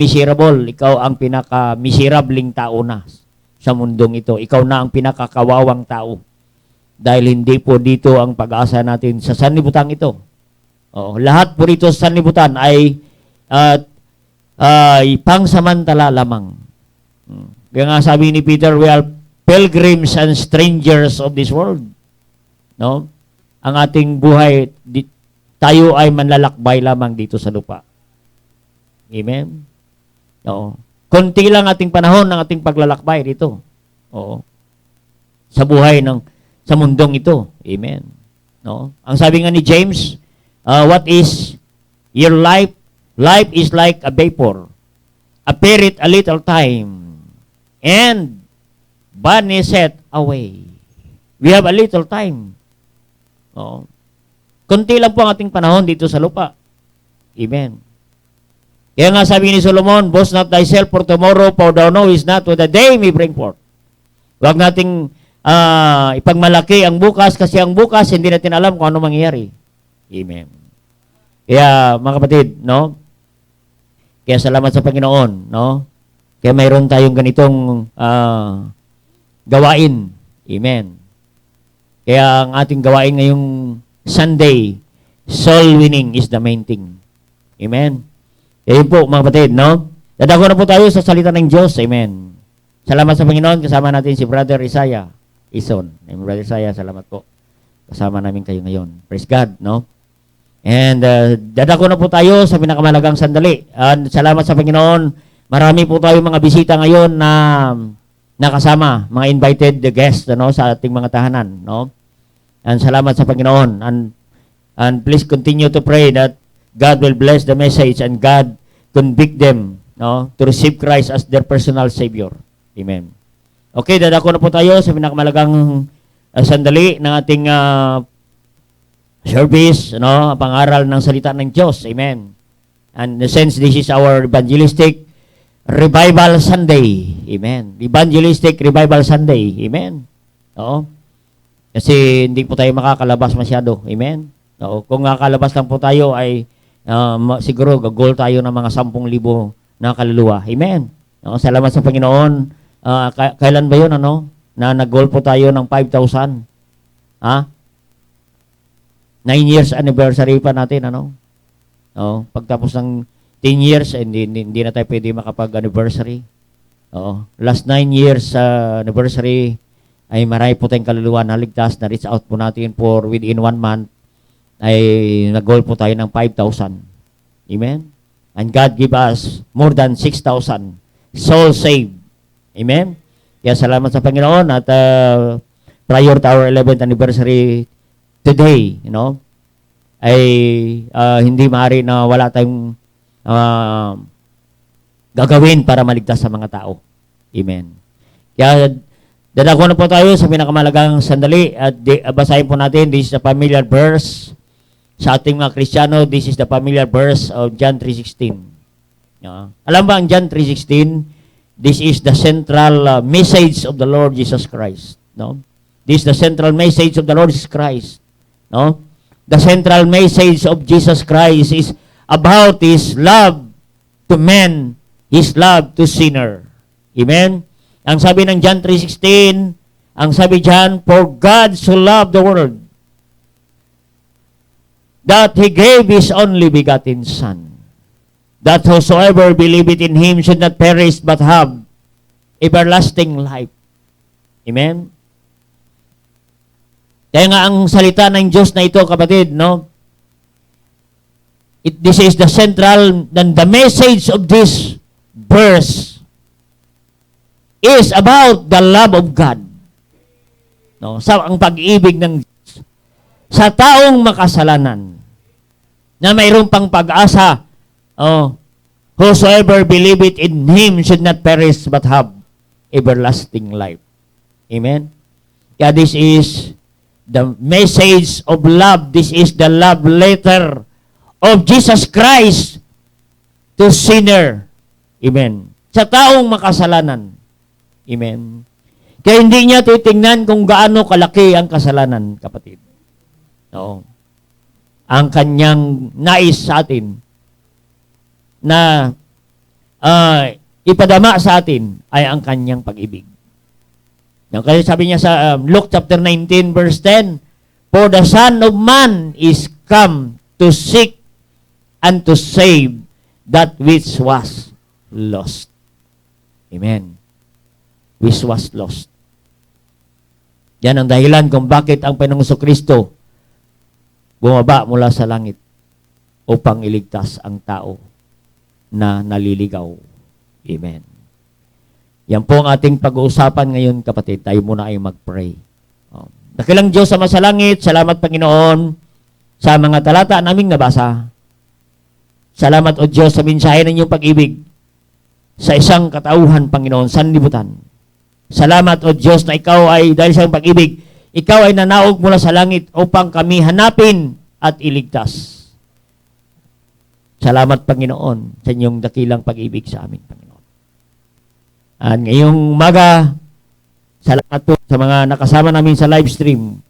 miserable. Ikaw ang pinaka-miserabling tao na sa mundong ito. Ikaw na ang pinakakawawang tao. Dahil hindi po dito ang pag-asa natin sa sanlibutan ito. Lahat po dito sa sanlibutan ay pangsamantala lamang. Kaya nga sabi ni Peter, we are pilgrims and strangers of this world. No? Ang ating buhay, tayo ay manlalakbay lamang dito sa lupa. Amen? Oo. Konti lang ating panahon ng ating paglalakbay dito. Oo. Sa buhay sa mundong ito. Amen. No? Ang sabi nga ni James, what is your life? Life is like a vapor. Appeareth a little time and vanisheth away. We have a little time. Oo. Kunti lang po ang ating panahon dito sa lupa. Amen. Kaya nga sabi ni Solomon, boast not thyself for tomorrow, for thou knowest not what the day may bring forth. Huwag nating ipagmalaki ang bukas kasi ang bukas hindi natin alam kung ano mangyayari. Amen. Kaya mga kapatid, no? Kaya salamat sa Panginoon, no? Kaya mayroon tayong ganitong gawain. Amen. Kaya ang ating gawain ngayong Sunday, soul winning is the main thing. Amen. Kaya po mga kapatid, no? Dadako na po tayo sa salita ng Diyos. Amen. Salamat sa Panginoon. Kasama natin si Brother Isaiah Ison. Brother Isaiah, salamat po. Kasama namin kayo ngayon. Praise God, no? And dadako na po tayo sa pinakamalagang sandali. And salamat sa Panginoon. Marami po tayo mga bisita ngayon na nakasama, mga invited guests, no, sa ating mga tahanan, no? And salamat sa Panginoon. And please continue to pray that God will bless the message and God convict them, no, to receive Christ as their personal Savior. Amen. Okay, dadako na po tayo sa pinakamalagang sandali ng ating service, no, pangaral ng salita ng Diyos. Amen. And since this is our evangelistic Revival Sunday. Amen. Evangelistic Revival Sunday. Amen. Oo. Kasi hindi po tayo makakalabas masyado. Amen. Oo. Kung kakalabas lang po tayo ay siguro gagol tayo ng mga 10,000 na kaluluwa. Amen. Oo. Salamat sa Panginoon. Kailan ba yun, ano? Na nag-goal po tayo ng 5,000. 9 years anniversary pa natin, ano? Oo. Pagtapos ng 10 years, hindi na tayo pwede makapag-anniversary. Oo. Last 9 years anniversary, ay marami po tayong kaluluwa na ligtas, na reach out po natin for within 1 month, ay nag-goal po tayo ng 5,000. Amen? And God give us more than 6,000 soul saved. Amen? Kaya salamat sa Panginoon at prior to our 11th anniversary today, you know, ay hindi maaari na wala tayong gagawin para maligtas sa mga tao. Amen. Kaya dadako na po tayo sa pinakamalagang sandali at basahin po natin. This is a familiar verse sa ating mga Kristiyano. This is the familiar verse of John 3:16. Alam ba ang John 3:16? This is the central message of the Lord Jesus Christ. No? This is the central message of the Lord Jesus Christ. No? The central message of Jesus Christ is about His love to men, His love to sinner. Amen? Ang sabi ng John 3:16, ang sabi dyan, for God so loved the world that He gave His only begotten Son, that whosoever believeth in Him should not perish but have everlasting life. Amen? Kaya nga ang salita ng Diyos na ito, kapatid, no? This is the central, the message of this verse is about the love of God. No? Sa ang pag-ibig ng Diyos sa taong makasalanan na mayroong pang pag-asa. Whosoever believeth in Him should not perish but have everlasting life. Amen? Kaya this is the message of love. This is the love letter of Jesus Christ to sinner. Amen. Sa taong makasalanan. Amen. Kaya hindi niya titingnan kung gaano kalaki ang kasalanan, kapatid. Oo. Ang kanyang nais sa atin na ipadama sa atin ay ang kanyang pag-ibig. Kasi sabi niya sa Luke chapter 19 verse 10, "For the Son of Man is come to seek and to save that which was lost." Amen. Which was lost. Yan ang dahilan kung bakit ang Panginoong Kristo bumaba mula sa langit upang iligtas ang tao na naliligaw. Amen. Yan po ang ating pag-uusapan ngayon, kapatid. Tayo muna ay mag-pray. Dakilang Diyos sa masalangit, salamat Panginoon sa mga talata naming nabasa. Salamat o Diyos sa mensahe ng iyong pag-ibig sa isang katauhan, Panginoon, sanlibutan. Salamat o Diyos na ikaw ay, dahil sa iyong pag-ibig, ikaw ay nanaog mula sa langit upang kami hanapin at iligtas. Salamat Panginoon sa inyong dakilang pag-ibig sa amin, Panginoon. At ngayong umaga, salamat po sa mga nakasama namin sa live stream.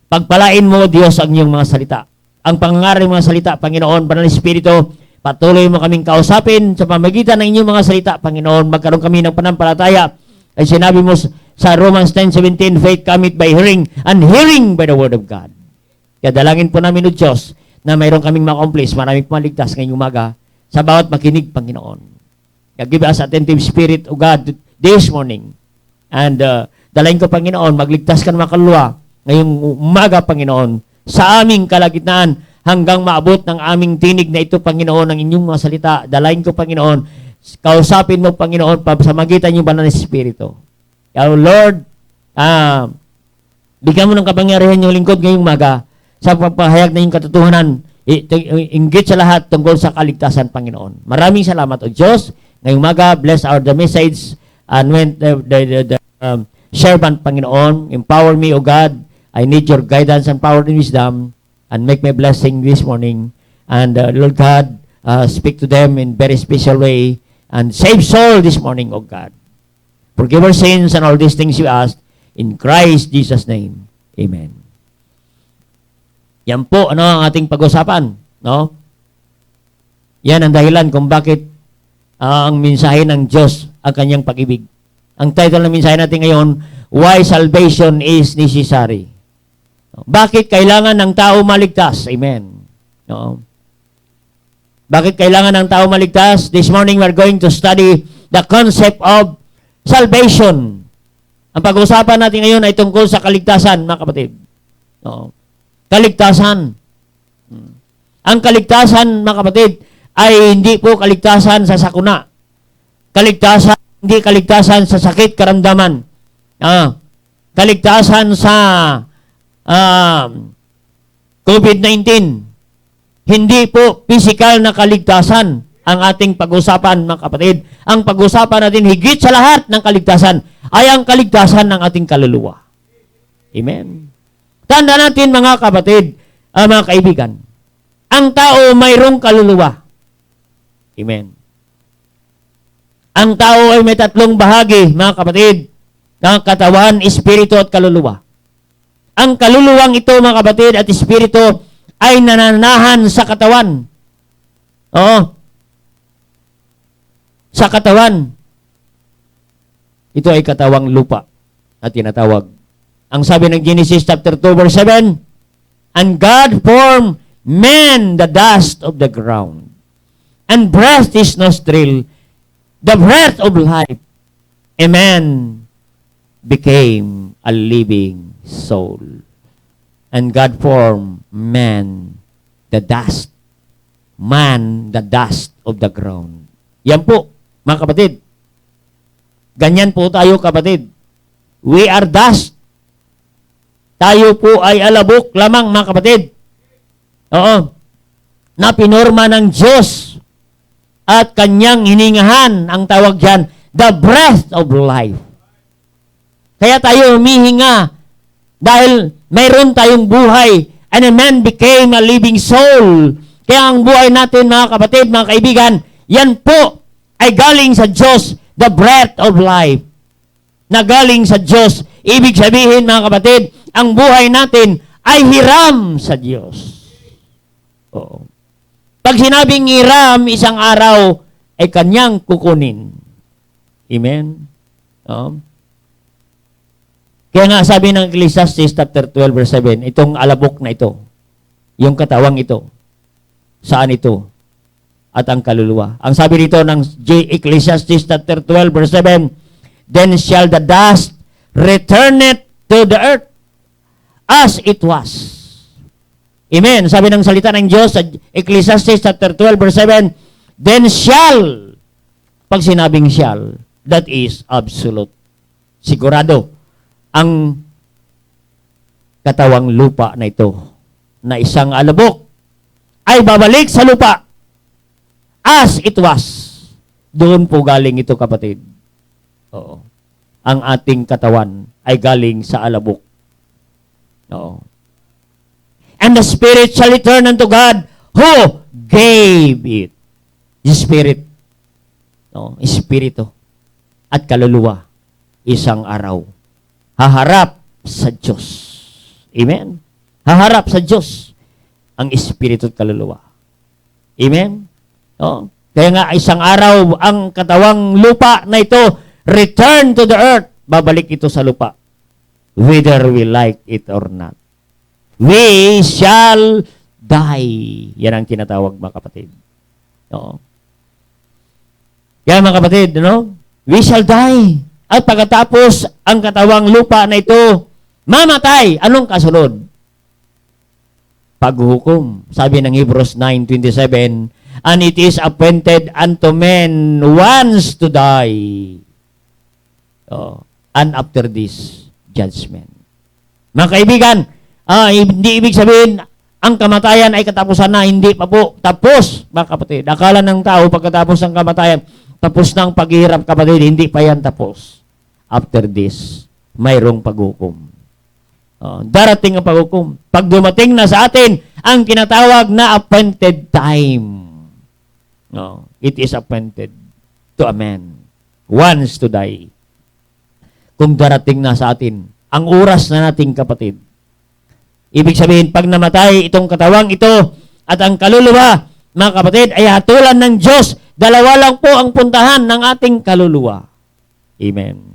Pagpalain mo, Diyos, ang iyong mga salita. Ang pangangaral ng mga salita, Panginoon, Banal na Espiritu, patuloy mo kaming kausapin sa pamagitan ng inyong mga salita, Panginoon. Magkaroon kami ng panampalataya. Ay sinabi mo sa Romans 10:17, "Faith cometh by hearing, and hearing by the word of God." Kaya dalangin po namin, O Diyos, na mayroon kaming ma-accomplish, maraming pumaligtas ngayong umaga sa bawat makinig, Panginoon. Give us attentive spirit, O God, this morning. And dalain ko, Panginoon, magligtas ka ng mga kaluluwa ngayong umaga, Panginoon, sa aming kalagitnaan hanggang maabot ng aming tinig na ito, Panginoon, ng inyong mga salita. Dalain ko, Panginoon, kausapin mo, Panginoon, sa magitan yung Banal na Espiritu. Kaya, Lord, bigyan mo ng kapangyarihan yung lingkod ngayong umaga sa pagpahayag na yung katotohanan, inggit sa lahat tungkol sa kaligtasan, Panginoon. Maraming salamat, O Diyos. Ngayong umaga, bless the message and when the servant, Panginoon, empower me, O God. I need your guidance and power and wisdom and make my blessing this morning. And Lord God, speak to them in very special way and save soul this morning, O God. Forgive our sins and all these things you ask in Christ Jesus' name. Amen. Yan po, ang ating pag-usapan, no? Yan ang dahilan kung bakit ang mensahe ng Diyos ang kanyang pag-ibig. Ang title ng mensahe natin ngayon, Why Salvation is Necessary. Bakit kailangan ng tao maligtas? Amen. No? Bakit kailangan ng tao maligtas? This morning we're going to study the concept of salvation. Ang pag-usapan natin ngayon ay tungkol sa kaligtasan, mga kapatid. No? Kaligtasan. Ang kaligtasan, mga kapatid, ay hindi po kaligtasan sa sakuna. Kaligtasan, hindi kaligtasan sa sakit karamdaman. Kaligtasan sa COVID-19. Hindi po physical na kaligtasan ang ating pag-usapan, mga kapatid. Ang pag-usapan natin higit sa lahat ng kaligtasan ay ang kaligtasan ng ating kaluluwa. Amen. Tanda natin, mga kapatid, mga kaibigan, ang tao mayroong kaluluwa. Amen. Ang tao ay may tatlong bahagi, mga kapatid, ng katawan, espiritu at kaluluwa. Ang kaluluwang ito, mga kapatid, at espiritu ay nananahan sa katawan. Oo. Sa katawan. Ito ay katawang lupa na tinatawag. Ang sabi ng Genesis chapter 2 verse 7, "And God formed man the dust of the ground, and breathed his nostril, the breath of life, a man became a living soul." And God formed man the dust. Man the dust of the ground. Yan po, mga kapatid. Ganyan po tayo, kapatid. We are dust. Tayo po ay alabok lamang, mga kapatid. Oo. Na pinorma ng Diyos at kanyang hiningahan, ang tawag dyan, the breath of life. Kaya tayo humihinga dahil mayroon tayong buhay and a man became a living soul. Kaya ang buhay natin, mga kapatid, mga kaibigan, yan po ay galing sa Diyos, the breath of life. Na galing sa Diyos. Ibig sabihin, mga kapatid, ang buhay natin ay hiram sa Diyos. Oo. Pag sinabing hiram isang araw, ay kanyang kukunin. Amen? Kaya nga sabi ng Ecclesiastes chapter 12 verse 7, itong alabok na ito, yung katawang ito, saan ito? At ang kaluluwa. Ang sabi dito ng Ecclesiastes chapter 12 verse 7, then shall the dust return it to the earth as it was. Amen. Sabi ng salita ng Diyos sa Ecclesiastes chapter 12 verse 7, then shall, pag sinabing shall, that is absolute. Sigurado, ang katawang lupa na ito, na isang alabok, ay babalik sa lupa as it was. Doon po galing ito, kapatid. Oo. Ang ating katawan ay galing sa alabok. Oo. And the spirit shall return unto God who gave it. The spirit. No, espiritu at kaluluwa, isang araw haharap sa Diyos. Amen? Haharap sa Diyos ang espiritu at kaluluwa. Amen? No? Kaya nga isang araw ang katawang lupa na ito return to the earth. Babalik ito sa lupa. Whether we like it or not. We shall die. Yan ang tinatawag, mga kapatid. No? Yan, mga kapatid, no? We shall die. At pagkatapos, ang katawang lupa na ito, mamatay. Anong kasunod? Paghuhukom. Sabi ng Hebrews 9:27, and it is appointed unto men once to die. And after this, judgment. Mga kaibigan, hindi ibig sabihin, ang kamatayan ay katapusan na, hindi pa po tapos, mga kapatid. Akala ng tao, pagkatapos ng kamatayan, tapos ng paghihirap, kapatid, hindi pa yan tapos. After this, mayroong paghukom. Darating ang paghukom. Pag dumating na sa atin, ang tinatawag na appointed time. It is appointed to a man once to die. Kung darating na sa atin, ang oras na nating, kapatid, ibig sabihin, pag namatay itong katawang ito at ang kaluluwa, mga kapatid, ay hatulan ng Diyos. Dalawa lang po ang puntahan ng ating kaluluwa. Amen.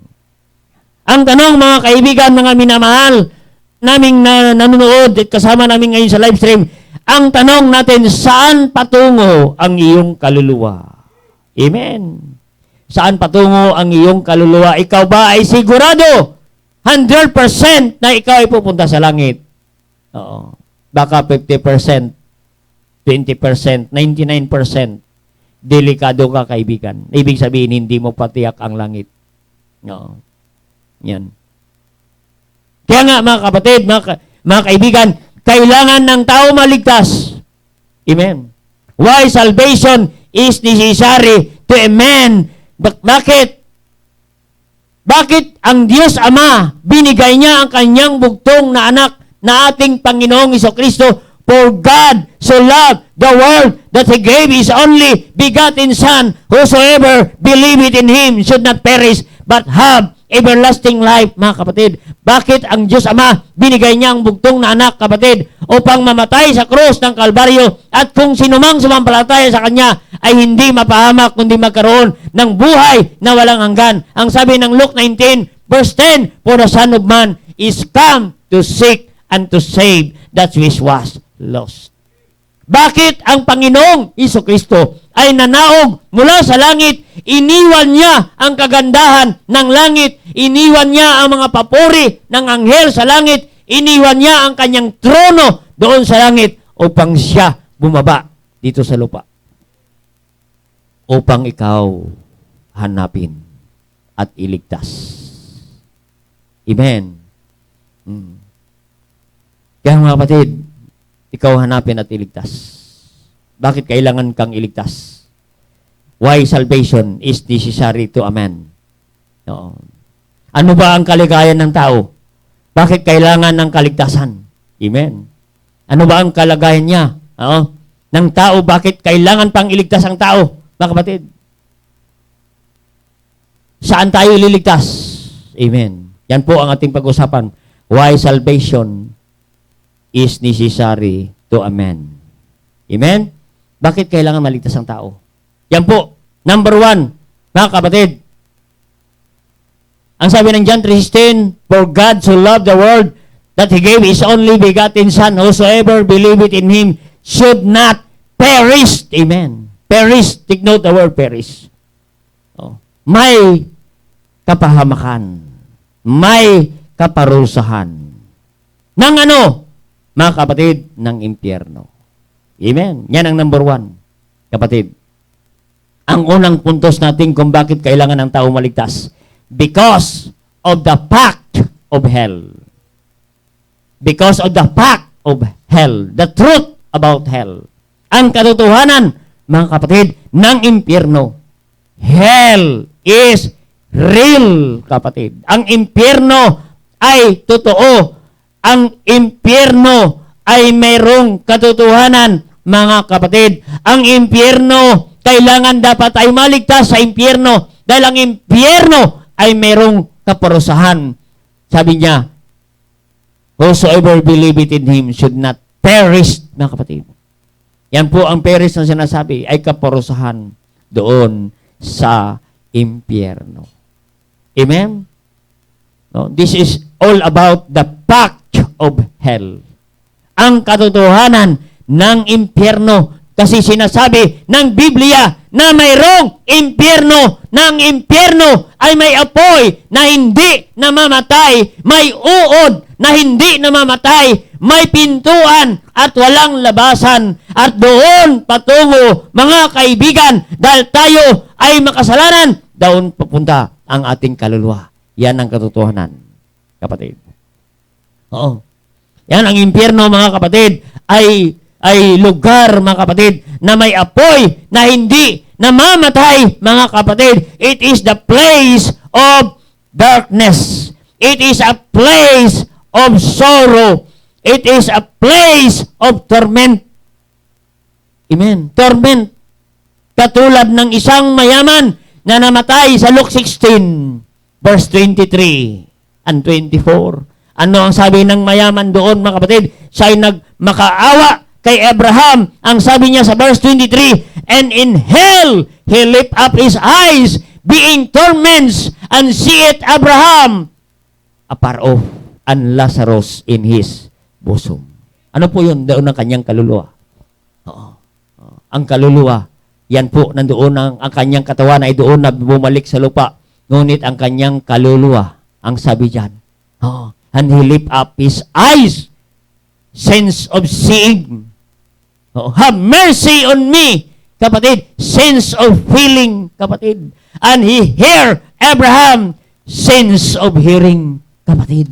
Ang tanong, mga kaibigan, mga minamahal, naming nanonood at kasama namin ngayon sa live stream, ang tanong natin, saan patungo ang iyong kaluluwa? Amen. Saan patungo ang iyong kaluluwa? Ikaw ba ay sigurado 100% na ikaw ay pupunta sa langit? Oo. Baka 50%, 20%, 99%. Delikado ka, kaibigan. Ibig sabihin, hindi mo patiyak ang langit. Oo. Yan. Kaya nga, mga kapatid, mga kaibigan, kailangan ng tao maligtas. Amen. Why salvation is necessary to a man? Bakit? Bakit ang Diyos Ama, binigay niya ang kanyang bugtong na anak na ating Panginoong Jesucristo? For God so loved the world that He gave His only begotten Son, whosoever believeth in Him should not perish, but have everlasting life, mga kapatid. Bakit ang Diyos Ama, binigay niya ang bugtong na anak, kapatid, upang mamatay sa krus ng Kalbaryo, at kung sinumang sumampalataya sa Kanya, ay hindi mapahamak, kundi magkaroon ng buhay na walang hanggan. Ang sabi ng Luke 19, verse 10, for the Son of Man is come to seek and to save that which was lost. Bakit ang Panginoong Jesucristo ay nanaog mula sa langit, iniwan niya ang kagandahan ng langit, iniwan niya ang mga papuri ng anghel sa langit, iniwan niya ang kanyang trono doon sa langit upang siya bumaba dito sa lupa. Upang ikaw hanapin at iligtas. Amen. Kaya mga kapatid, ikaw hanapin at iligtas. Bakit kailangan kang iligtas? Why salvation is necessary to a man? No. Ano ba ang kaligayan ng tao? Bakit kailangan ng kaligtasan? Amen. Ano ba ang kalagayan niya? Ng tao, bakit kailangan pang iligtas ang tao? Mga kapatid, saan tayo ililigtas? Amen. Yan po ang ating pag-usapan. Why salvation is necessary to a man. Amen? Bakit kailangan maligtas ang tao? Yan po Number 1, mga kapatid, ang sabi ng John 3:16, For God so loved the world that He gave His only begotten Son, whosoever believeth in Him should not perish. Amen. Perish. Take note the word perish. Oh. May kapahamakan. May kaparusahan. Ng ano? Mga kapatid, ng impyerno. Amen. Yan ang number 1. Kapatid. Ang unang puntos natin kung bakit kailangan ng tao maligtas. Because of the fact of hell. Because of the fact of hell. The truth about hell. Ang katotohanan, mga kapatid, ng impyerno. Hell is real, kapatid. Ang impyerno ay totoo. Ang impyerno ay mayroong katotohanan, mga kapatid. Ang impyerno, kailangan dapat ay maligtas sa impyerno dahil ang impyerno ay mayroong kaparusahan. Sabi niya, whosoever believeth in Him should not perish, mga kapatid. Yan po ang perish na sinasabi ay kaparusahan doon sa impyerno. Amen? No? This is all about the fact of hell. Ang katotohanan ng impyerno. Kasi sinasabi ng Biblia na mayroong impyerno. Ng impyerno ay may apoy na hindi namamatay. May uod na hindi namamatay. May pintuan at walang labasan. At doon patungo, mga kaibigan, dahil tayo ay makasalanan, doon papunta ang ating kaluluwa. Yan ang katotohanan, kapatid. Oo. Yan ang impyerno, mga kapatid, ay lugar, mga kapatid, na may apoy na hindi namamatay, mga kapatid. It is the place of darkness. It is a place of sorrow. It is a place of torment. Amen. Torment. Katulad ng isang mayaman na namatay sa Luke 16, verse 23 and 24. Ano ang sabi ng mayaman doon, mga kapatid? Siya ay nagmakaawa kay Abraham. Ang sabi niya sa verse 23, and in hell he lift up his eyes, being torments, and seeth Abraham afar off, and Lazarus in his bosom. Ano po yun? Doon ang kanyang kaluluwa. Oo. Ang kaluluwa, yan po, nandoon ang kanyang katawan ay doon na bumalik sa lupa. Ngunit ang kanyang kaluluwa, ang sabi dyan, and he lift up his eyes, sense of seeing. Have mercy on me, kapatid. Sense of feeling, kapatid. And he hear Abraham, sense of hearing, kapatid.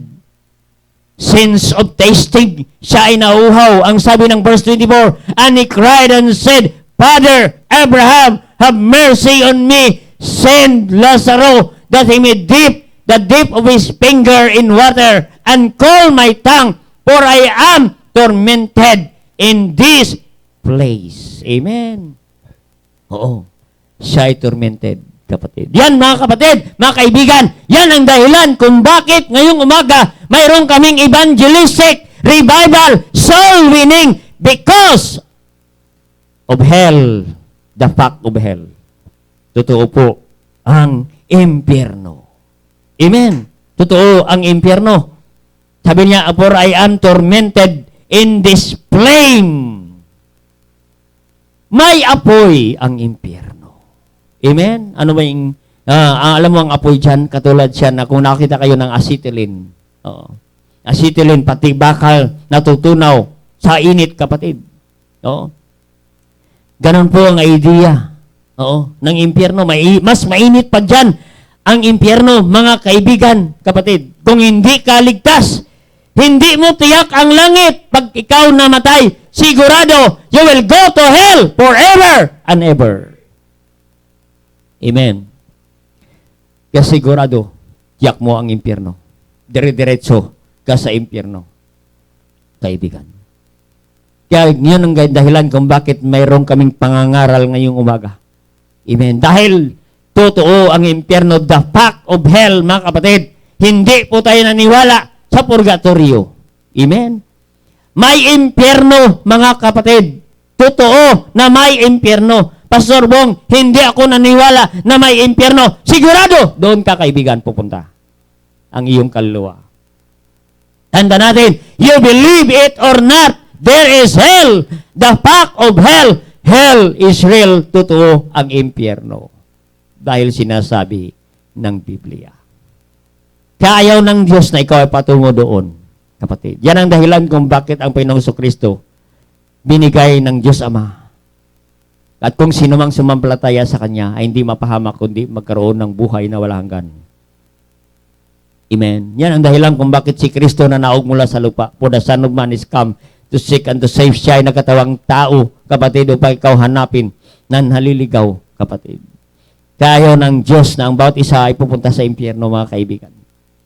Sense of tasting. Siya ay nauhaw. Ang sabi ng verse 24, and he cried and said, Father, Abraham, have mercy on me. Send Lazarus that he may dip the dip of his finger in water and cool my tongue, for I am tormented in this place. Amen. Oo. Siya ay tormented, kapatid. Yan, mga kapatid, mga kaibigan, yan ang dahilan kung bakit ngayong umaga mayroon kaming evangelistic revival, soul winning, because of hell, the fact of hell. Totoo po ang impyerno. Amen. Totoo ang impyerno. Sabi niya, for I am tormented in this flame. May apoy ang impyerno. Amen? Ano ba yung, alam mo ang apoy dyan, katulad siya na kung nakita kayo ng acetylene. Acetylene, pati bakal, natutunaw sa init, kapatid. Ganon po ang idea ng impyerno. Mas mainit pa dyan ang impyerno, mga kaibigan, kapatid. Kung hindi ka ligtas, hindi mo tiyak ang langit pag ikaw namatay. Sigurado, you will go to hell forever and ever. Amen. Kaya sigurado, tiyak mo ang impyerno. Dire-diretso ka sa impyerno, kaibigan. Kaya yun ang dahilan kung bakit mayroon kaming pangangaral ngayong umaga. Amen. Dahil totoo ang impyerno, the fact of hell, mga kapatid. Hindi po tayo naniwala sa purgatorio. Amen. May impyerno, mga kapatid. Totoo na may impyerno. Pastor Bong, hindi ako naniwala na may impyerno. Sigurado, doon ka kaibigan pupunta. Ang iyong kaluluwa. Tanda natin, you believe it or not, there is hell. The fact of hell, hell is real. Totoo ang impyerno. Dahil sinasabi ng Biblia. Kaya ayaw ng Diyos na ikaw ay patungo doon, kapatid. Yan ang dahilan kung bakit ang Panginoong Kristo binigay ng Diyos Ama. At kung sino mang sumampalataya sa Kanya ay hindi mapahamak kundi magkaroon ng buhay na walang hanggan. Amen. Yan ang dahilan kung bakit si Kristo na naog mula sa lupa. For the Son of Man is come to seek and to save. Siya ay nakatawang tao, kapatid, upang ikaw hanapin na naliligaw, kapatid. Kaya ng Diyos na ang bawat isa ay pupunta sa impyerno, mga kaibigan.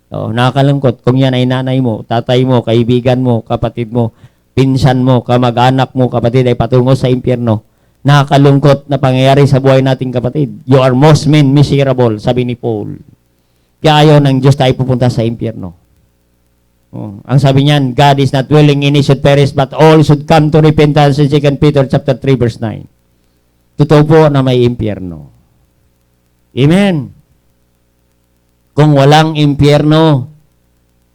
So, nakakalungkot kung yan ay nanay mo, tatay mo, kaibigan mo, kapatid mo, pinsan mo, kamag-anak mo, kapatid, ay patungo sa impyerno. Nakakalungkot na pangyayari sa buhay nating kapatid. You are most men miserable, sabi ni Paul. Kaya ayaw ng Diyos tayo pupunta sa impyerno. Ang sabi niyan, God is not willing any should perish, but all should come to repentance in 2 Peter chapter 3, verse 9. Totoo po na may impyerno. Amen. Kung walang impyerno,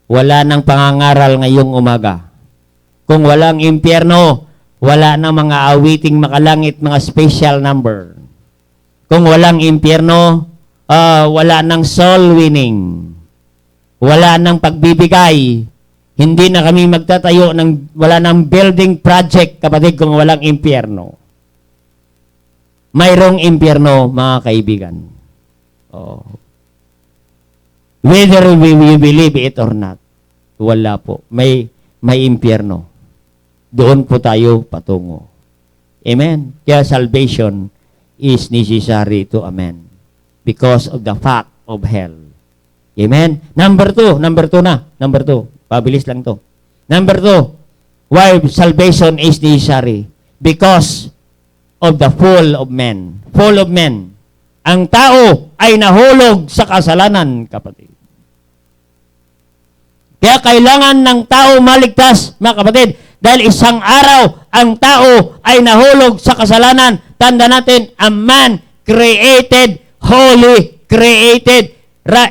wala nang pangangaral ngayong umaga. Kung walang impyerno, wala nang mga awiting makalangit, mga special number. Kung walang impyerno, wala nang soul winning. Wala nang pagbibigay. Hindi na kami magtatayo wala nang building project, kapatid, kung walang impyerno. Mayroong impyerno, mga kaibigan. Whether we believe it or not, wala po. May impyerno. Doon po tayo patungo. Amen? Kaya salvation is necessary to amen. Because of the fact of hell. Amen? Number two. Pabilis lang to. Number 2, why salvation is necessary? Because of the fall of men. Fall of men. Ang tao ay nahulog sa kasalanan, kapatid. Kaya kailangan ng tao maligtas, mga kapatid, dahil isang araw ang tao ay nahulog sa kasalanan. Tanda natin, a man created holy, created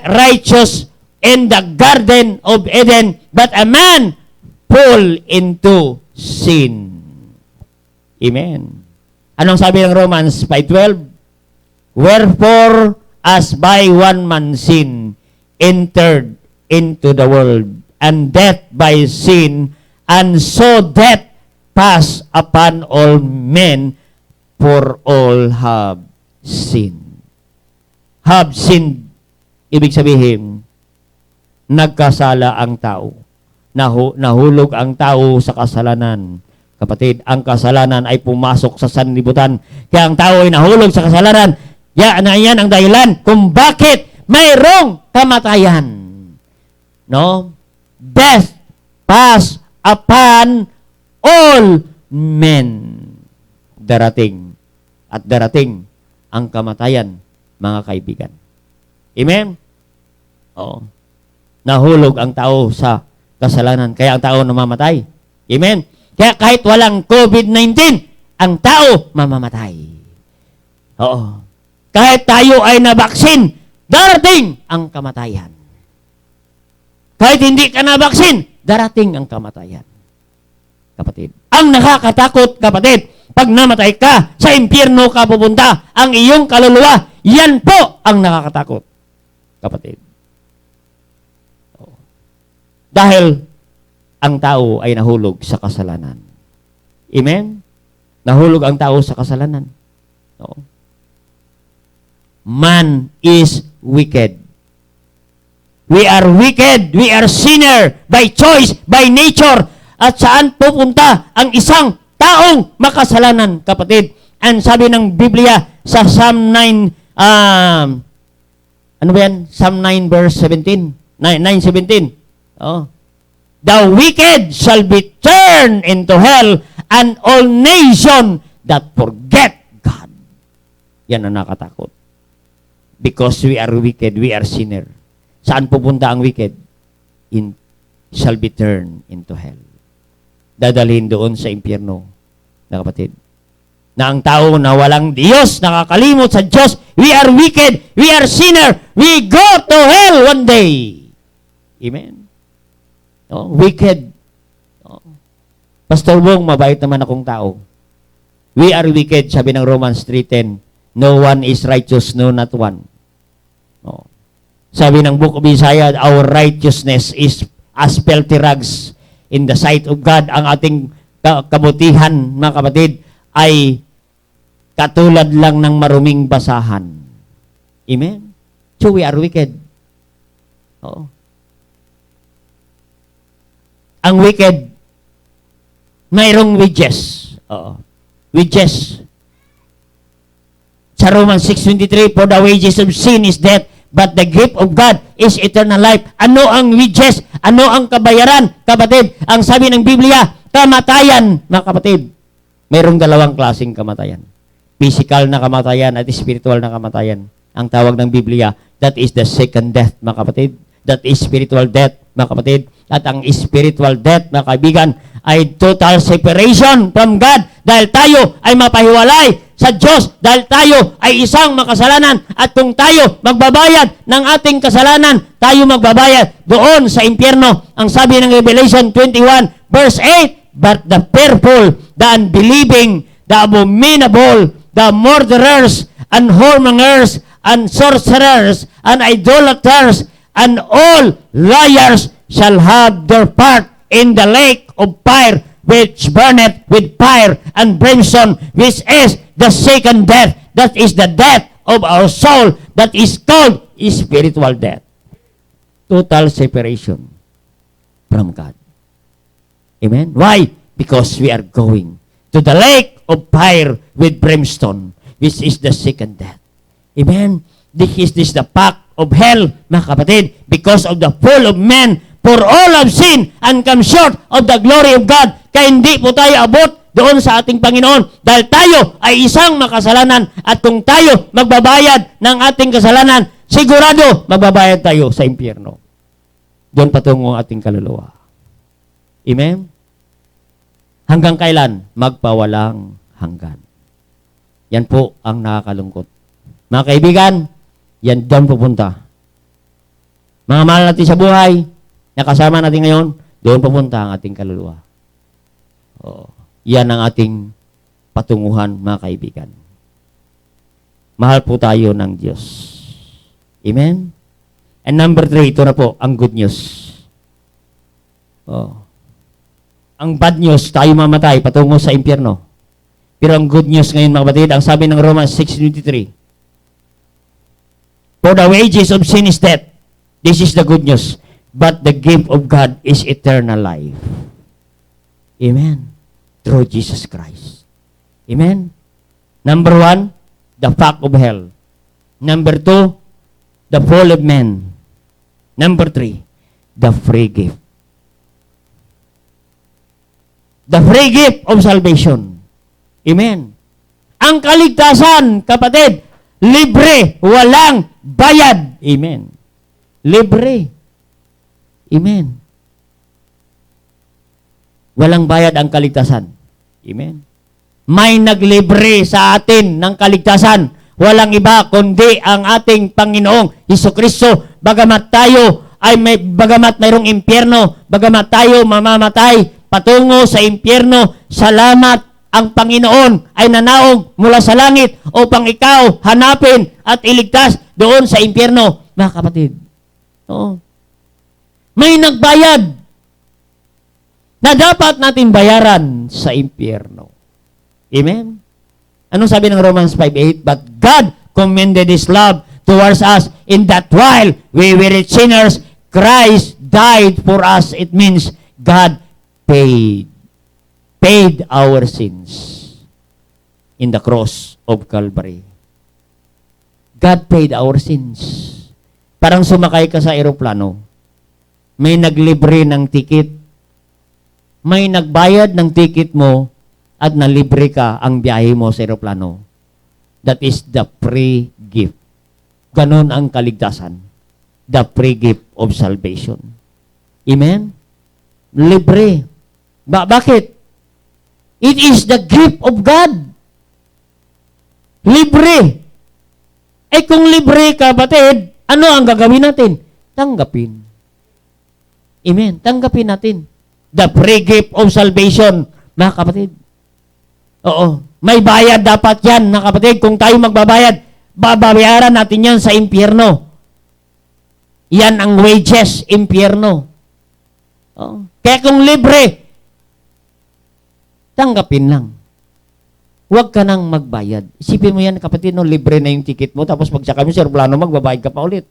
righteous in the Garden of Eden, but a man fall into sin. Amen. Anong sabi ng Romans 5:12? Wherefore, as by one man sin entered into the world, and death by sin, and so death passed upon all men, for all have sinned. Have sinned, ibig sabihin, nagkasala ang tao. Nahulog ang tao sa kasalanan. Kapatid, ang kasalanan ay pumasok sa sanlibutan. Kaya ang tao ay nahulog sa kasalanan. Yan ang dahilan kung bakit mayroong kamatayan. No? Death pass upon all men. Darating ang kamatayan, mga kaibigan. Amen? Oo. Nahulog ang tao sa kasalanan, kaya ang tao namamatay. Amen? Kaya kahit walang COVID-19, ang tao mamamatay. Oo. Kahit tayo ay nabaksin, darating ang kamatayan. Kahit hindi ka nabaksin, darating ang kamatayan. Kapatid. Ang nakakatakot, kapatid, pag namatay ka, sa impyerno ka pupunta, ang iyong kaluluwa, yan po ang nakakatakot. Kapatid. Dahil ang tao ay nahulog sa kasalanan. Amen? Nahulog ang tao sa kasalanan. No? Man is wicked. We are wicked. We are sinner by choice, by nature. At saan pupunta ang isang taong makasalanan, kapatid? And sabi ng Biblia sa Psalm 9, ano ba yan? Psalm 9 verse 17. 9:17. Oh. The wicked shall be turned into hell, and all nation that forget God. Yan ang nakatakot. Because we are wicked, we are sinner. Saan pupunta ang wicked? Shall be turned into hell. Dadalhin doon sa impyerno, na kapatid. na ang tao na walang Diyos, nakakalimot sa Diyos, we are wicked, we are sinner, we go to hell one day. Amen? No? Wicked. No? Pastor Bong, mabait naman akong tao. We are wicked, sabi ng Romans 3:10. No one is righteous, no, not one. No. Sabi ng Book of Isaiah, our righteousness is as filthy rags in the sight of God. Ang ating kabutihan, mga kapatid, ay katulad lang ng maruming basahan. Amen? So we are wicked. Oo. Ang wicked, mayroong wages. Oo. Wages. Sa Romans 6:23, for the wages of sin is death, but the gift of God is eternal life. Ano ang wages? Ano ang kabayaran, kapatid? Ang sabi ng Biblia, kamatayan, mga kapatid. Mayroong dalawang klaseng kamatayan. Physical na kamatayan at spiritual na kamatayan. Ang tawag ng Biblia, that is the second death, mga kapatid. That is spiritual death, mga kapatid. At ang spiritual death, mga kaibigan, ay total separation from God dahil tayo ay mapahiwalay sa Diyos dahil tayo ay isang makasalanan at kung tayo magbabayad ng ating kasalanan, tayo magbabayad doon sa impyerno. Ang sabi ng Revelation 21 verse 8, but the fearful, the unbelieving, the abominable, the murderers, and whoremongers, and sorcerers, and idolaters, and all liars shall have their part in the lake of fire, which burneth with fire and brimstone, which is the second death. That is the death of our soul. That is called spiritual death. Total separation from God. Amen? Why? Because we are going to the lake of fire with brimstone, which is the second death. Amen? This is the pact of hell, mga kapatid, because of the fall of men. For all have sinned and come short of the glory of God. Kaya hindi po tayo abot doon sa ating Panginoon. Dahil tayo ay isang makasalanan. At kung tayo magbabayad ng ating kasalanan, sigurado magbabayad tayo sa impyerno. Doon patungo ang ating kaluluwa. Amen? Hanggang kailan? Magpawalang hanggan. Yan po ang nakakalungkot. Mga kaibigan, yan doon pupunta. Mga mahal natin sa buhay, nakasama natin ngayon, doon pupunta ang ating kaluluwa. Oh, yan ang ating patunguhan, mga kaibigan. Mahal po tayo ng Diyos. Amen? And number 3, ito na po, ang good news. Oh. Ang bad news, tayo mamatay, patungo sa impyerno. Pero ang good news ngayon, mga kapatid, ang sabi ng Romans 6:23, for the wages of sin is death. This is the good news. But the gift of God is eternal life. Amen. Through Jesus Christ. Amen. Number 1, the fact of hell. Number 2, the fall of men. Number 3, the free gift. The free gift of salvation. Amen. Ang kaligtasan, kapatid, libre, walang bayad. Amen. Libre. Amen. Walang bayad ang kaligtasan. Amen. May naglibre sa atin ng kaligtasan. Walang iba kundi ang ating Panginoong Hesukristo. Bagamat tayo ay bagamat mayroong impyerno, bagamat tayo mamamatay patungo sa impyerno, salamat ang Panginoon ay nanaog mula sa langit upang ikaw hanapin at iligtas doon sa impyerno. Mga kapatid. Oo. May nagbayad na dapat natin bayaran sa impyerno. Amen? Anong sabi ng Romans 5:8? But God commended His love towards us in that while we were sinners, Christ died for us. It means God paid our sins in the cross of Calvary. God paid our sins. Parang sumakay ka sa eroplano. May naglibre ng ticket. May nagbayad ng ticket mo at nalibre ka ang biyahe mo sa eroplano. That is the free gift. Ganon ang kaligtasan. The free gift of salvation. Amen? Libre. Bakit? It is the gift of God. Libre. Eh kung libre, kapatid, ano ang gagawin natin? Tanggapin. Amen. Tanggapin natin. The free gift of salvation, mga kapatid. Oo. May bayad dapat yan, mga kapatid. Kung tayo magbabayad, babayaran natin yan sa impyerno. Yan ang wages, impyerno. Oo. Kaya kung libre, tanggapin lang. Huwag ka nang magbayad. Isipin mo yan, kapatid, no, libre na yung ticket mo, tapos pagsaka mo, plano magbabayad ka pa ulit.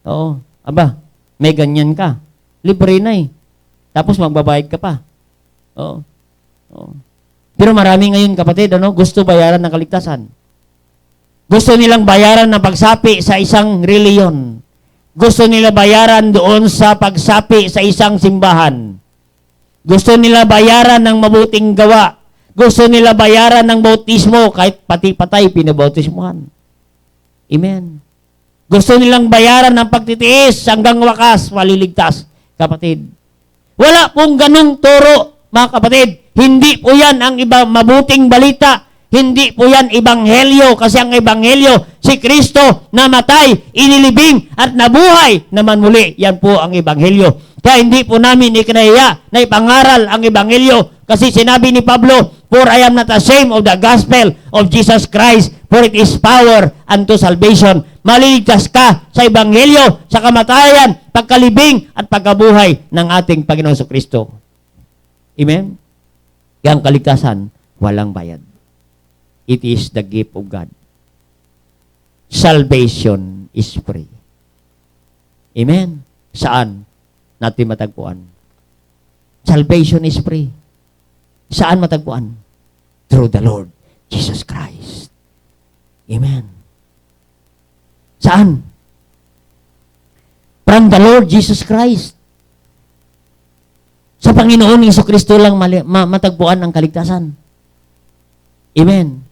Oo. Aba, may ganyan ka. Libre na eh. Tapos magbabayad ka pa. Oo. Oo. Pero marami ngayon, kapatid, gusto bayaran ng kaligtasan. Gusto nilang bayaran ng pagsapi sa isang reliyon. Gusto nila bayaran doon sa pagsapi sa isang simbahan. Gusto nila bayaran ng mabuting gawa. Gusto nila bayaran ng bautismo, kahit pati patay pinabautismuhan. Amen. Gusto nilang bayaran ng pagtitiis hanggang wakas, maliligtas. Kapatid, wala pong ganung turo, mga kapatid. Hindi po yan ang iba mabuting balita. Hindi po yan ebanghelyo, kasi ang ebanghelyo, si Kristo namatay, inilibing, at nabuhay naman muli. Yan po ang ebanghelyo. Kaya hindi po namin ikinahiya na ipangaral ang ebanghelyo, kasi sinabi ni Pablo, "For I am not ashamed of the gospel of Jesus Christ, for it is power unto salvation." Maliligtas ka sa ebanghelyo, sa kamatayan, pagkalibing, at pagkabuhay ng ating Panginoon Kristo. Amen? Yang kaligtasan, walang bayad. It is the gift of God. Salvation is free. Amen? Saan natin matagpuan? Salvation is free. Saan matagpuan? Through the Lord Jesus Christ. Amen. Saan? From the Lord Jesus Christ. Sa Panginoon Jesucristo lang matagpuan ang kaligtasan. Amen.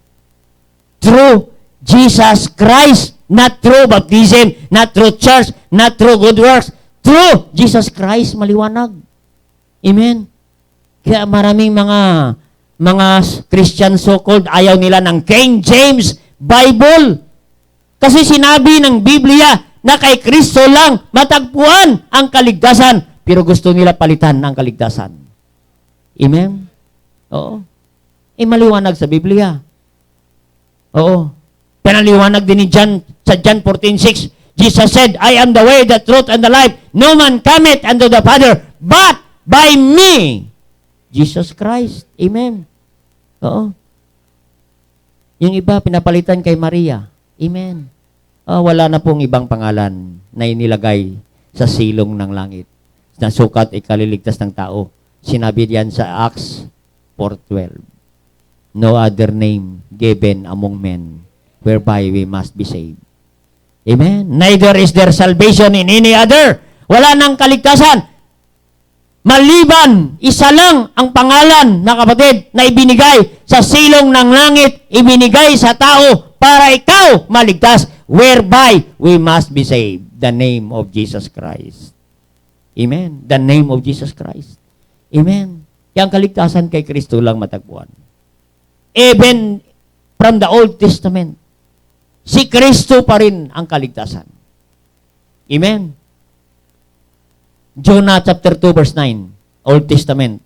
Through Jesus Christ, not through baptism, not through church, not through good works, through Jesus Christ, maliwanag. Amen. Kaya maraming mga Christian so-called ayaw nila ng King James Bible. Kasi sinabi ng Biblia na kay Kristo lang matagpuan ang kaligtasan, pero gusto nila palitan ang kaligtasan. Amen? Oo. Maliwanag sa Biblia. Oo. Pinaliwanag din ni John sa John 14:6. Jesus said, "I am the way, the truth, and the life. No man cometh unto the Father, but by me." Jesus Christ. Amen. Oo. Yung iba, pinapalitan kay Maria. Amen. Wala na pong ibang pangalan na inilagay sa silong ng langit na sukat ikaliligtas ng tao. Sinabi diyan sa Acts 4:12. No other name given among men whereby we must be saved. Amen. Neither is there salvation in any other. Wala nang kaligtasan. Maliban, isa lang ang pangalan na kapatid na ibinigay sa silong ng langit, ibinigay sa tao para ikaw maligtas, whereby we must be saved. The name of Jesus Christ. Amen. The name of Jesus Christ. Amen. Yang kaligtasan kay Kristo lang matagpuan. Even from the Old Testament, si Kristo pa rin ang kaligtasan. Amen. Jonah chapter 2 verse 9, Old Testament.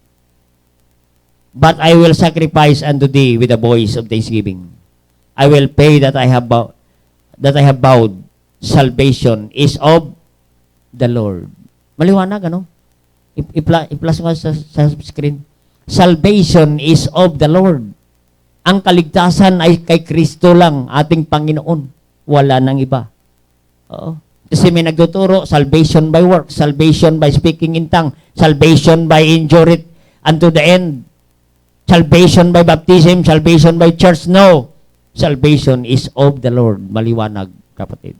But I will sacrifice unto thee with a voice of thanksgiving. I will pay that I have vowed. Salvation is of the Lord. Maliwanag, ano? I-plus mo sa screen. Salvation is of the Lord. Ang kaligtasan ay kay Kristo lang, ating Panginoon. Wala nang iba. Oo. Kasi may nagtuturo, salvation by work, salvation by speaking in tongue, salvation by endure it unto the end, salvation by baptism, salvation by church. No. Salvation is of the Lord. Maliwanag, kapatid.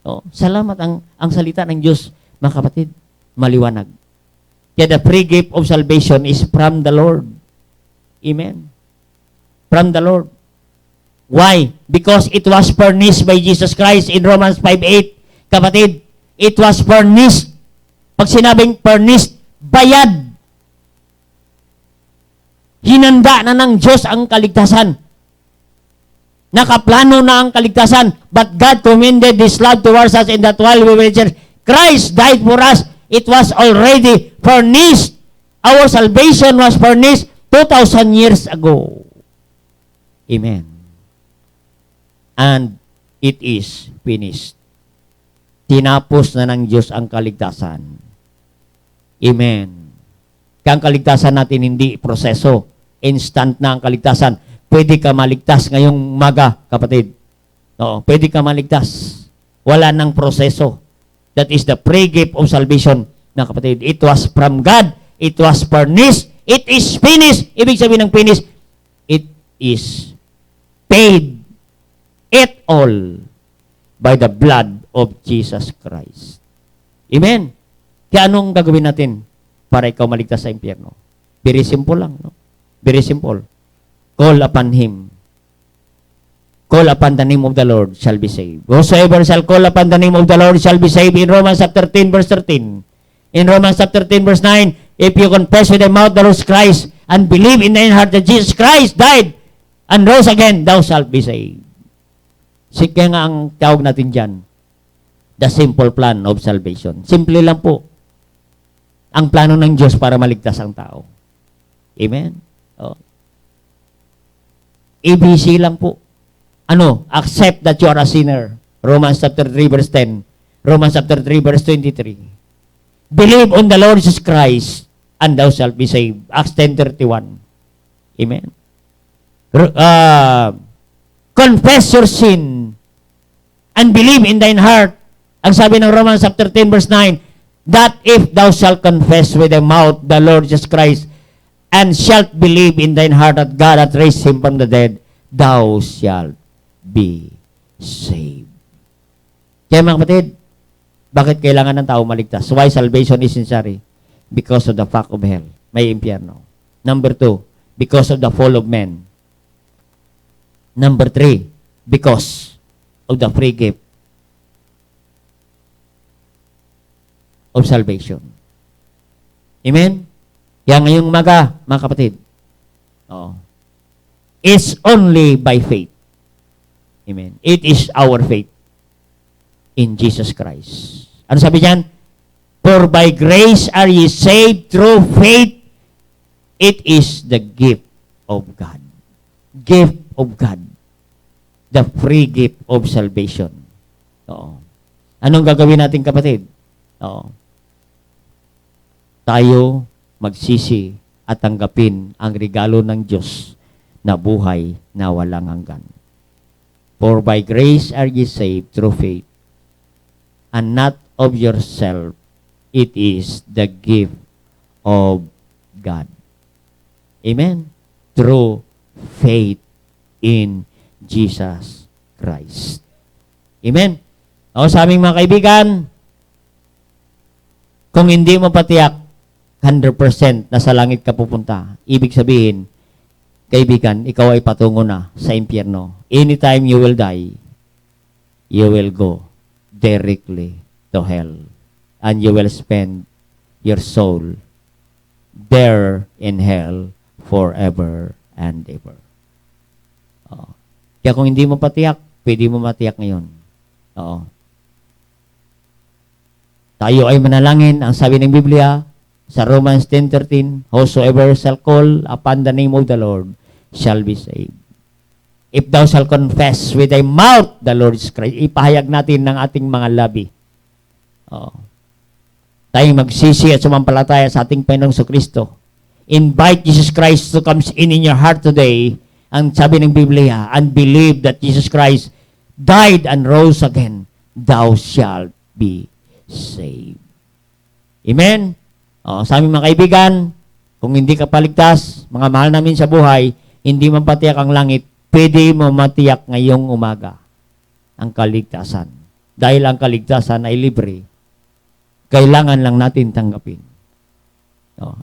Oh, salamat ang salita ng Diyos, mga kapatid. Maliwanag. Kaya the free gift of salvation is from the Lord. Amen. From the Lord. Why? Because it was furnished by Jesus Christ in Romans 5:8. Kapatid, it was furnished. Pag sinabing furnished, bayad. Hinanda na ng Diyos ang kaligtasan. Nakaplano na ang kaligtasan. But God commended His love towards us in that while we were sinners, Christ died for us. It was already furnished. Our salvation was furnished 2,000 years ago. Amen. And it is finished. Tinapos na ng Diyos ang kaligtasan. Amen. Kaya ang kaligtasan natin hindi proseso. Instant na ang kaligtasan. Pwede ka maligtas ngayong umaga, kapatid. Oo, pwede ka maligtas. Wala nang proseso. That is the free gift of salvation, na kapatid. It was from God. It was furnished. It is finished. Ibig sabihin ng finished, it is paid. It all by the blood of Jesus Christ. Amen. Kaya anong gagawin natin para ikaw maligtas sa impyerno? Very simple lang, no? Very simple. Call upon Him. Call upon the name of the Lord shall be saved. Whosoever shall call upon the name of the Lord shall be saved. In Romans chapter 10, verse 13. In Romans chapter 10, verse 9, if you confess with the mouth the Lord Christ and believe in thine heart that Jesus Christ died and rose again, thou shalt be saved. Kaya nga ang tawag natin dyan, the simple plan of salvation. Simple lang po. Ang plano ng Diyos para maligtas ang tao. Amen? Oh. ABC lang po. Ano? Accept that you are a sinner. Romans chapter 3 verse 10. Romans chapter 3 verse 23. Believe on the Lord Jesus Christ and thou shalt be saved. Acts 10:31. Amen? Confess your sin and believe in thine heart. Ang sabi ng Romans chapter 10 verse 9, that if thou shalt confess with thy mouth the Lord Jesus Christ and shalt believe in thine heart that God hath raised Him from the dead, thou shalt be saved. Kaya mga kapatid, bakit kailangan ng tao maligtas? Why salvation is necessary? Because of the fact of hell. May impyerno. Number 2, because of the fall of men. Number 3, because of the free gift of salvation. Amen? Kaya ngayong umaga, mga kapatid, it's only by faith. Amen. It is our faith in Jesus Christ. Ano sabi diyan? For by grace are ye saved through faith. It is the gift of God. Gift of God. The free gift of salvation. Oo. Anong gagawin natin, kapatid? Oo. Tayo magsisi at tanggapin ang regalo ng Diyos na buhay na walang hanggan. For by grace are ye saved through faith, and not of yourself. It is the gift of God. Amen? Through faith in Jesus Christ. Amen? O sa aming mga kaibigan, kung hindi mo patiyak 100% na sa langit ka pupunta, ibig sabihin, kaibigan, ikaw ay patungo na sa impyerno. Anytime you will die, you will go directly to hell. And you will spend your soul there in hell forever and ever. Kaya kung hindi mo patiyak, pwede mo matiyak ngayon. Tayo ay manalangin. Ang sabi ng Biblia, sa Romans 10:13, whosoever shall call upon the name of the Lord shall be saved. If thou shalt confess with thy mouth the Lord is Christ, ipahayag natin ng ating mga labi. Tayong magsisi at sumampalataya sa ating Panginoong Kristo. Invite Jesus Christ to come in your heart today. Ang sabi ng Biblia, and believe that Jesus Christ died and rose again, thou shalt be saved. Amen? Sa aming mga kaibigan, kung hindi ka paligtas, mga mahal namin sa buhay, hindi man patiyak ang langit, pwede mo matiyak ngayong umaga ang kaligtasan. Dahil ang kaligtasan ay libre, kailangan lang natin tanggapin.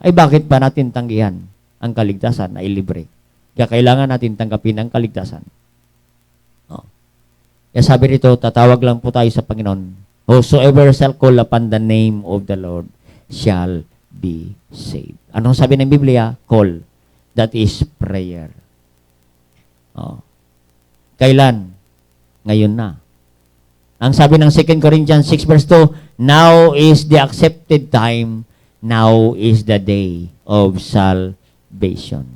Ay bakit pa natin tanggihan ang kaligtasan ay libre? Kaya kailangan natin tanggapin ang kaligtasan. Kaya sabi rito, tatawag lang po tayo sa Panginoon. Whosoever shall call upon the name of the Lord shall be saved. Anong sabi ng Biblia? Call. That is prayer. Kailan? Ngayon na. Ang sabi ng 2 Corinthians 6 verse 2, now is the accepted time, now is the day of salvation.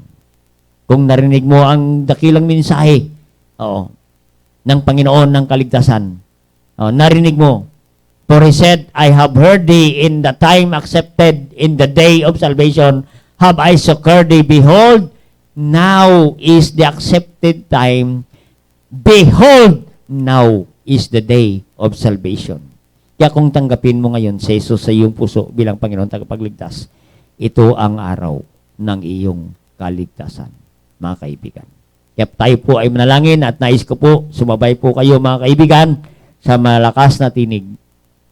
Kung narinig mo ang dakilang mensahe, ng Panginoon ng kaligtasan, narinig mo, for he said, I have heard thee in the time accepted, in the day of salvation, have I succored thee, behold, now is the accepted time, behold, now is the day of salvation. Kaya kung tanggapin mo ngayon si Jesus sa iyong puso bilang Panginoon tagapagligtas, ito ang araw ng iyong kaligtasan, mga kaibigan. Kaya tayo po ay manalangin at nais ko po, sumabay po kayo mga kaibigan sa malakas na tinig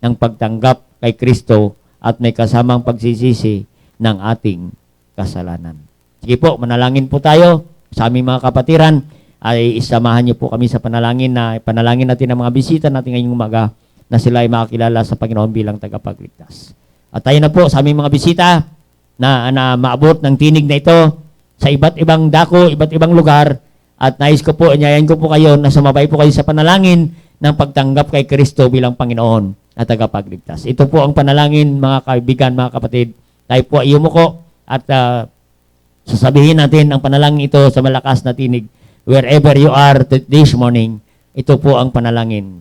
ng pagtanggap kay Kristo at may kasamang pagsisisi ng ating kasalanan. Sige po, manalangin po tayo sa aming mga kapatiran. Ay isamahan niyo po kami sa panalangin natin ang mga bisita natin ngayong umaga na sila ay makakilala sa Panginoon bilang tagapagligtas. At tayo na po sa aming mga bisita na maabot ng tinig na ito sa iba't ibang dako, iba't ibang lugar, at nais ko po, anyayan ko po kayo na sumabay po kayo sa panalangin ng pagtanggap kay Kristo bilang Panginoon at tagapagligtas. Ito po ang panalangin, mga kaibigan, mga kapatid. Tayo po ay umuko at sasabihin natin ang panalangin ito sa malakas na tinig. Wherever you are this morning, ito po ang panalangin.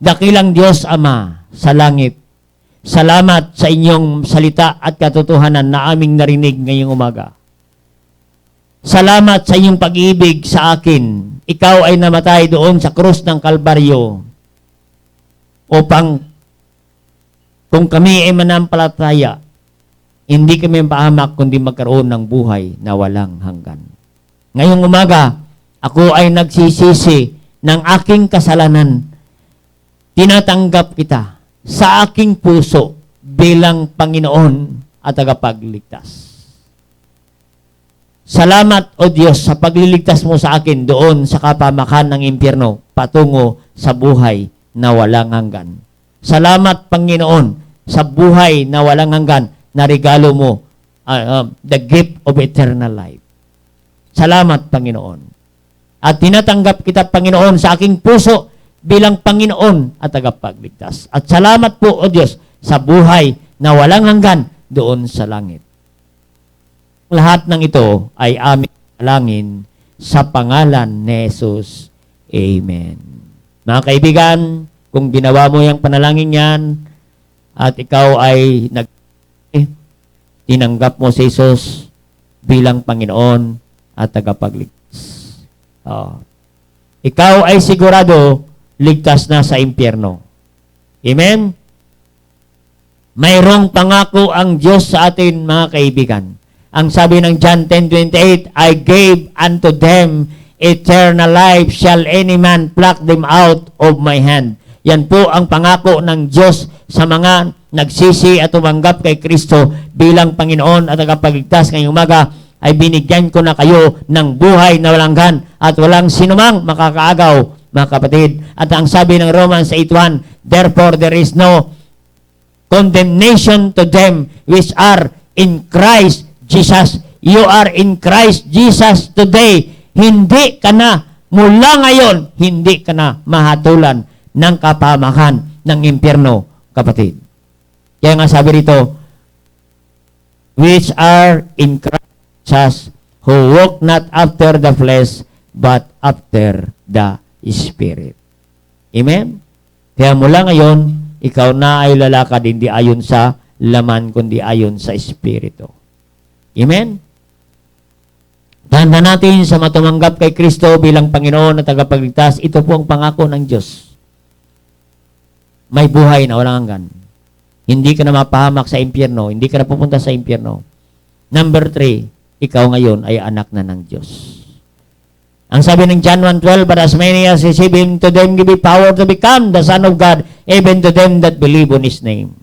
Dakilang Diyos Ama sa langit, salamat sa inyong salita at katotohanan na aming narinig ngayong umaga. Salamat sa inyong pag-ibig sa akin. Ikaw ay namatay doon sa krus ng Kalbaryo upang kung kami ay manampalataya, hindi kami pahamak kundi magkaroon ng buhay na walang hanggan. Ngayong umaga, ako ay nagsisisi ng aking kasalanan. Tinatanggap kita sa aking puso bilang Panginoon at tagapagligtas. Salamat, O Diyos, sa pagliligtas mo sa akin doon sa kapamakan ng impyerno patungo sa buhay na walang hanggan. Salamat, Panginoon, sa buhay na walang hanggan na regalo mo, the gift of eternal life. Salamat, Panginoon. At tinatanggap kita, Panginoon, sa aking puso bilang Panginoon at tagapagligtas. At salamat po, O Diyos, sa buhay na walang hanggan doon sa langit. Lahat ng ito ay aming dalangin sa pangalan ni Jesus. Amen. Mga kaibigan, kung ginawa mo yung panalangin yan at ikaw ay tinanggap mo si Jesus bilang Panginoon at tagapagligtas. Ikaw ay sigurado ligtas na sa impyerno. Amen? Mayroong pangako ang Diyos sa atin, mga kaibigan. Ang sabi ng John 10:28, I gave unto them eternal life, shall any man pluck them out of my hand. Yan po ang pangako ng Diyos sa mga nagsisi at tumanggap kay Kristo bilang Panginoon at tagapagligtas ngayong umaga. Ay binigyan ko na kayo ng buhay na walang hanggan at walang sinumang makakaagaw, mga kapatid. At ang sabi ng Romans 8:1, therefore there is no condemnation to them which are in Christ Jesus. You are in Christ Jesus today. Hindi ka na, mula ngayon, hindi ka na mahatulan ng kapamakan ng impyerno, kapatid. Kaya nga sabi rito, which are in Christ Jesus, who walk not after the flesh, but after the Spirit. Amen? Kaya mula ngayon, ikaw na ay lalakad hindi ayon sa laman, kundi ayon sa Espiritu. Amen? Tanda natin sa matumanggap kay Kristo bilang Panginoon at tagapagligtas, ito po ang pangako ng Diyos. May buhay na walang hanggan. Hindi ka na mapahamak sa impyerno, hindi ka na pupunta sa impyerno. Number 3, ikaw ngayon ay anak na ng Diyos. Ang sabi ng John 1:12, but as many as receive Him, to them give He power to become the Son of God, even to them that believe on His name.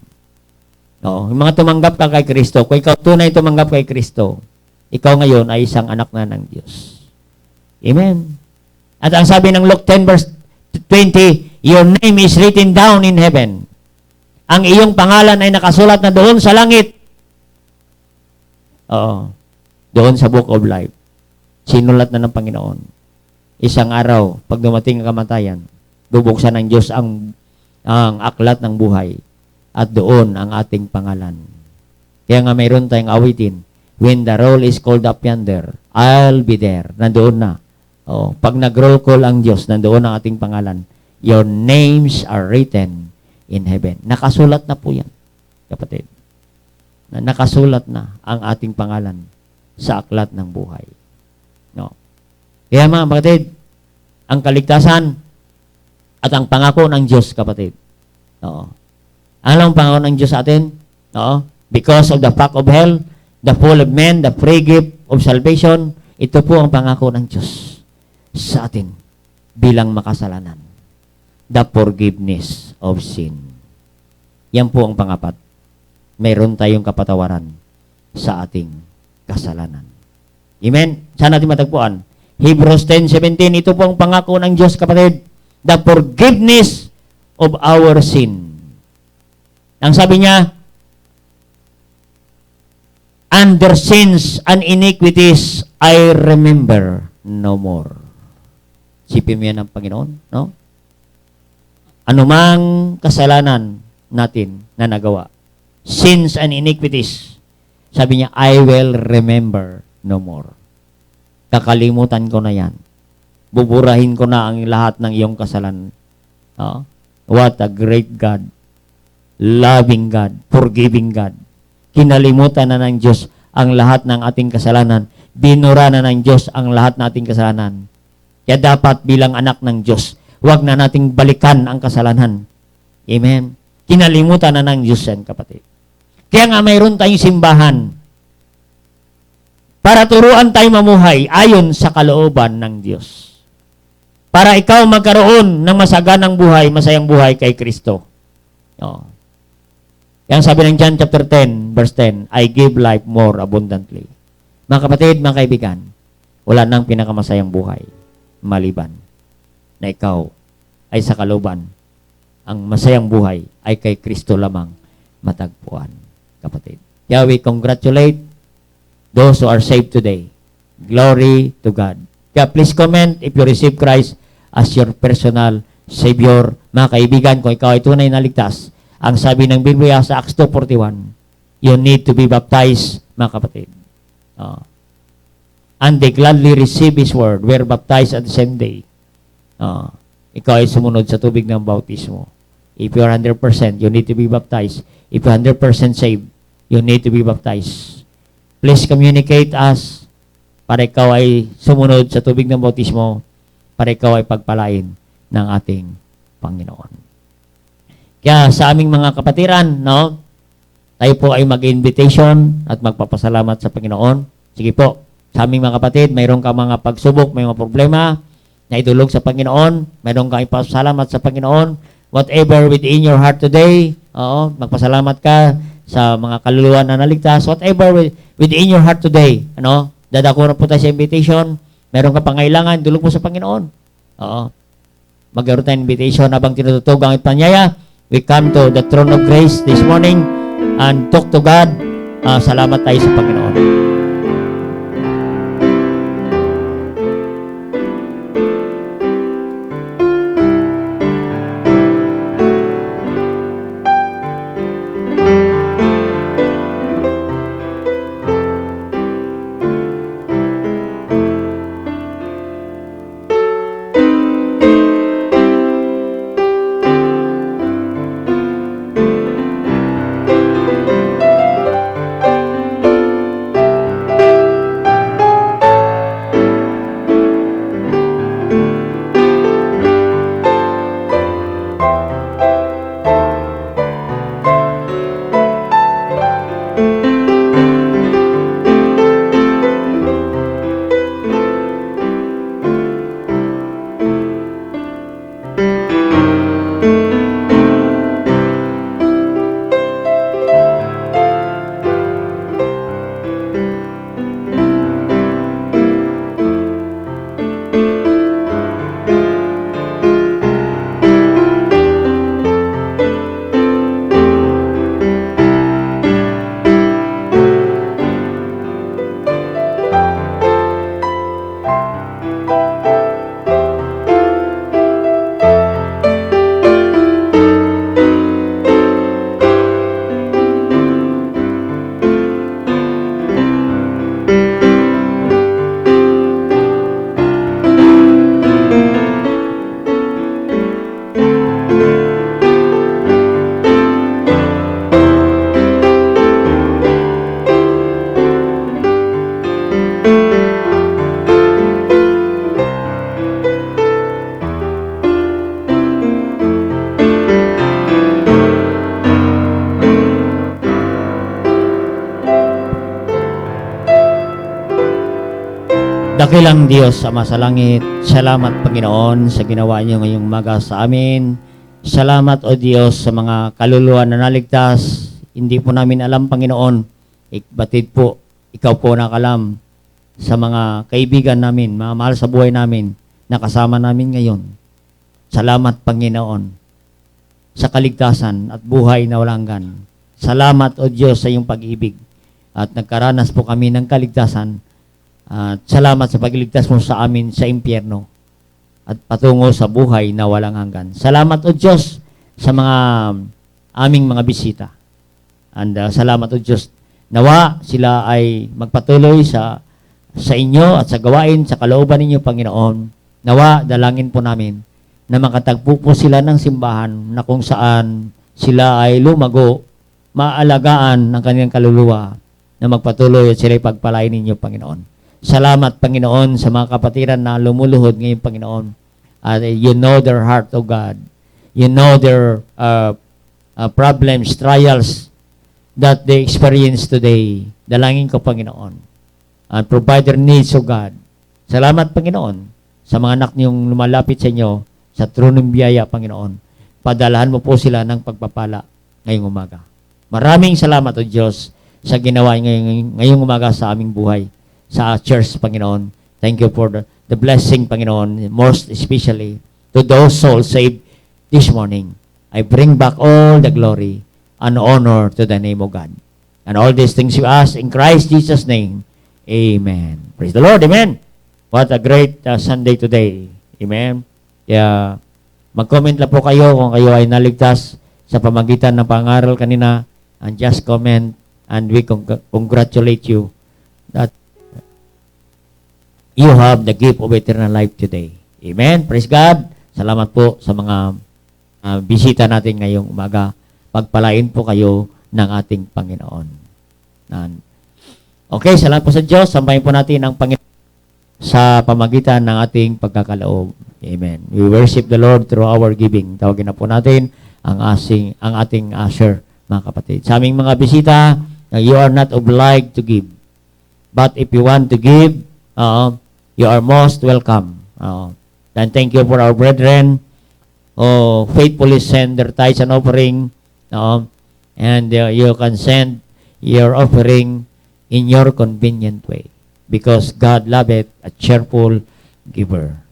Yung mga tumanggap ka kay Kristo, kung ikaw tunay tumanggap kay Kristo, ikaw ngayon ay isang anak na ng Diyos. Amen. At ang sabi ng Luke 10:20, your name is written down in heaven. Ang iyong pangalan ay nakasulat na doon sa langit. Doon sa Book of Life. Sinulat na ng Panginoon. isang araw, pag dumating ang kamatayan, bubuksan ng Diyos ang aklat ng buhay at doon ang ating pangalan. Kaya nga mayroon tayong awitin, when the roll is called up yonder, I'll be there. Nandoon na. Pag nag-roll call ang Diyos, nandoon ang ating pangalan. Your names are written in heaven. Nakasulat na po yan, kapatid. Nakasulat na ang ating pangalan sa aklat ng buhay. No. Kaya mga kapatid, ang kaligtasan at ang pangako ng Diyos, kapatid. Oo. Ano ang pangako ng Diyos sa atin? Oo. Because of the fact of hell, the fall of men, the free gift of salvation, ito po ang pangako ng Diyos sa atin bilang makasalanan. The forgiveness of sin. Yan po ang pangapat. Mayroon tayong kapatawaran sa ating kasalanan. Amen? Saan natin matagpuan? Hebrews 10:17, ito po ang pangako ng Diyos, kapatid. The forgiveness of our sin. Ang sabi niya, and their sins and iniquities I remember no more. Sipin mo yan ng Panginoon, no? Anumang kasalanan natin na nagawa, sins and iniquities, sabi niya, I will remember no more. Kakalimutan ko na yan. Buburahin ko na ang lahat ng iyong kasalanan. What a great God. Loving God. Forgiving God. Kinalimutan na ng Diyos ang lahat ng ating kasalanan. Binura na ng Diyos ang lahat ng ating kasalanan. Kaya dapat bilang anak ng Diyos, huwag na nating balikan ang kasalanan. Amen? Kinalimutan na ng Diyos yan, kapatid. Kaya nga mayroon tayong simbahan para turuan tayo mamuhay ayon sa kalooban ng Diyos. Para ikaw magkaroon ng masaganang buhay, masayang buhay kay Kristo. Yan sabi ng John chapter 10, verse 10, I give life more abundantly. Mga kapatid, mga kaibigan, wala nang pinakamasayang buhay maliban na ikaw ay sa kalooban. Ang masayang buhay ay kay Kristo lamang matagpuan, kapatid. Kaya we congratulate those who are saved today. Glory to God. Kaya please comment if you receive Christ as your personal Savior. Mga kaibigan, kung ikaw ay tunay na ligtas, ang sabi ng Biblia sa Acts 2:41, you need to be baptized, mga kapatid. And they gladly receive His word, were baptized at the same day. Ikaw ay sumunod sa tubig ng bautismo. If you are 100%, you need to be baptized. If you are 100% saved, you need to be baptized. Please communicate us para ikaw ay sumunod sa tubig ng bautismo, para ikaw ay pagpalain ng ating Panginoon. Kaya sa aming mga kapatiran, no, tayo po ay mag-invitation at magpapasalamat sa Panginoon. Sige po, sa aming mga kapatid, mayroon ka mga pagsubok, may mga problema na idulog sa Panginoon, mayroon kang ipasalamat sa Panginoon, whatever within your heart today, magpasalamat ka sa mga kaluluwa na naligtas, whatever within your heart today, dadako na po tayo sa invitation, meron ka pangailangan, dulog mo sa Panginoon. Magkaroon tayo invitation habang tinututog ang panyaya. We come to the throne of grace this morning and talk to God. Salamat tayo sa Panginoon. Dakilang Diyos, Ama sa langit, salamat Panginoon sa ginawa niyo ngayong umaga sa amin. Salamat o Diyos sa mga kaluluwa na naligtas. Hindi po namin alam Panginoon, batid po, ikaw po nakalam sa mga kaibigan namin, mga mahal sa buhay namin, na kasama namin ngayon. Salamat Panginoon sa kaligtasan at buhay na walang hanggan. Salamat o Diyos sa iyong pag-ibig at nagkaranas po kami ng kaligtasan. At salamat sa pagliligtas mo sa amin sa impyerno at patungo sa buhay na walang hanggan. Salamat o Diyos sa mga aming mga bisita. And salamat o Diyos, nawa sila ay magpatuloy sa inyo at sa gawain, sa kalooban ninyo, Panginoon. Nawa, dalangin po namin na makatagpo po sila ng simbahan na kung saan sila ay lumago, maalagaan ng kanilang kaluluwa na magpatuloy at sila pagpalain ninyo, Panginoon. Salamat, Panginoon, sa mga kapatiran na lumuluhod ngayon, Panginoon. You know their heart, O God. You know their problems, trials that they experience today. Dalangin ko, Panginoon. And provide their needs, O God. Salamat, Panginoon, sa mga anak niyong lumalapit sa inyo sa tronong biyaya, Panginoon. Padalahan mo po sila ng pagpapala ngayong umaga. Maraming salamat, O Diyos, sa ginawa ngayong umaga sa aming buhay. Sa church, Panginoon. Thank you for the blessing, Panginoon, most especially to those souls saved this morning. I bring back all the glory and honor to the name of God. And all these things you ask in Christ Jesus' name. Amen. Praise the Lord. Amen. What a great Sunday today. Amen. Kaya mag-comment lang po kayo kung kayo ay naligtas sa pamagitan ng pangaral kanina, and just comment and we congratulate you that you have the gift of eternal life today. Amen. Praise God. Salamat po sa mga bisita natin ngayong umaga. Pagpalain po kayo ng ating Panginoon. Okay, salamat po sa Diyos. Sambahin po natin ang Panginoon sa pamagitan ng ating pagkakaloob. Amen. We worship the Lord through our giving. Tawagin na po natin ang ating usher, mga kapatid. Sa aming mga bisita, you are not obliged to give. But if you want to give, you are most welcome. And thank you for our brethren who faithfully send their tithes and offering. And you can send your offering in your convenient way. Because God loveth a cheerful giver.